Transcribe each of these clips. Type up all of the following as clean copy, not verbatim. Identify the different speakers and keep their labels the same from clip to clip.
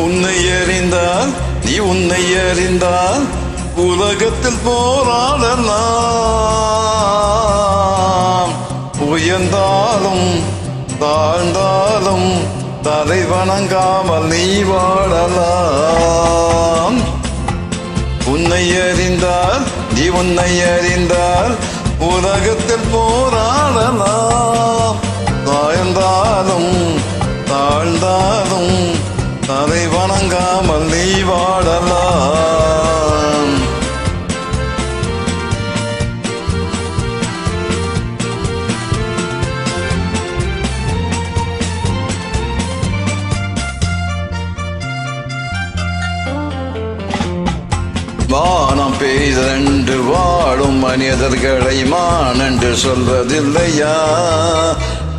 Speaker 1: உன்னை அறிந்தால் நீ உன்னை அறிந்தால் உலகத்தில் போராடலாம். உயர்ந்தாலும் தாழ்ந்தாலும் தலை வணங்காமல் நீ வாழலாம். உன்னை அறிந்தால் நீ உன்னை அறிந்தால் உலகத்தில் போராடலாம். தாழ்ந்தாலும் தாழ்ந்தாலும் தலை வணங்காமல் நீ வாழலாம். வானம் பெய்தென்று வாழும் மனிதர்களை மானென்று சொல்வதில்லையா?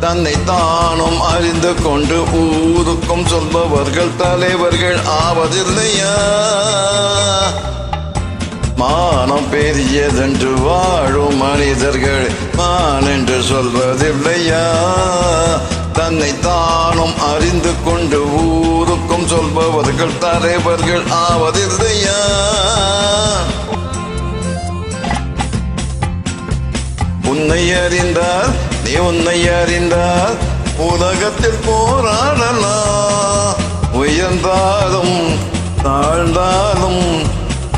Speaker 1: தன்னை தானும் அறிந்து கொண்டு ஊருக்கும் சொல்பவர்கள் தலைவர்கள் ஆவதில்லையா? மானம் பெரியதென்று வாழும் மனிதர்கள் மானென்று சொல்வதில்லையா? தன்னை தானும் அறிந்து கொண்டு ஊருக்கும் சொல்பவர்கள் தலைவர்கள் ஆவதில்லையா? உன்னை அறிந்தால் நீ உன்னை அறிந்தால் உலகத்தில் போராடலாம். உயர்ந்தாலும் தாழ்ந்தாலும்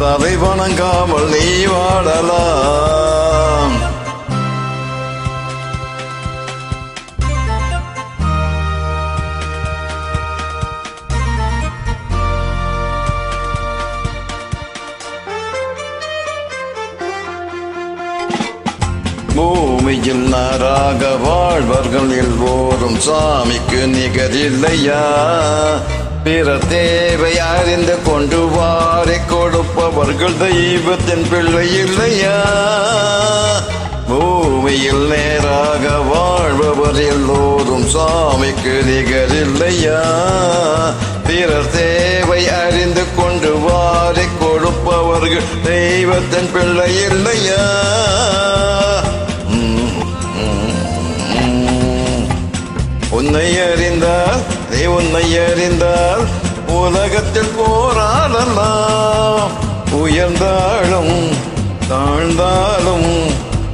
Speaker 1: தலை வணங்காமல் நீ வாழலாம். பூமியில் நாராக வாழ்வர்கள் எல்லோரும் சாமிக்கு நிகரில்லையா? பிற தேவை அறிந்து கொண்டு வாரி கொடுப்பவர்கள் தெய்வத்தின் பிள்ளை இல்லையா? பூமியில் நேராக வாழ்பவர் எல்லோரும் சாமிக்கு நிகரில்லையா? பிற தேவை அறிந்து கொண்டு வாரி கொடுப்பவர்கள் தெய்வத்தின் பிள்ளை இல்லையா? உன்னை அறிந்தால் நீ உன்னை அறிந்தால் உலகத்தில் போராடலாம். உயர்ந்தாலும் தாழ்ந்தாலும்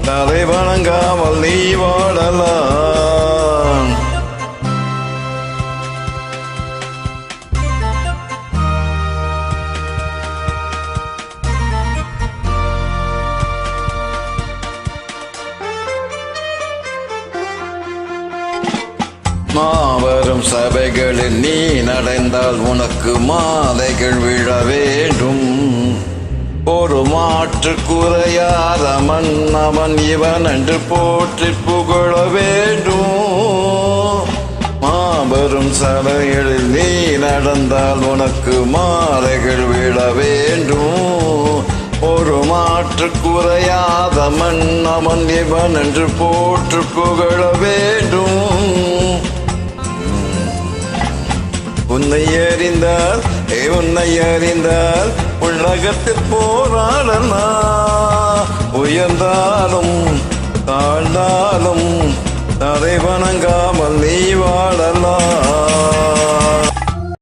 Speaker 1: தலை வணங்காமல் நீ வாழலாம். மாபெரும் சபைகளில் நீ நடந்தால் உனக்கு மாலைகள் விழ வேண்டும். ஒரு மாற்று குறையாத மன்னவன் இவன் என்று போற்றி புகழ வேண்டும். மாபெரும் சபைகளில் நீ நடந்தால் உனக்கு மாலைகள் விழ வேண்டும். ஒரு மாற்று குறையாத மன்னவன் இவன் என்று போற்று புகழ வேண்டும். உன்னை அறிந்தால் உன்னை அறிந்தால் உலகத்தில் போராடலாம். உயர்ந்தாலும் தாழ்ந்தாலும் தலை வணங்காமல் நீ வா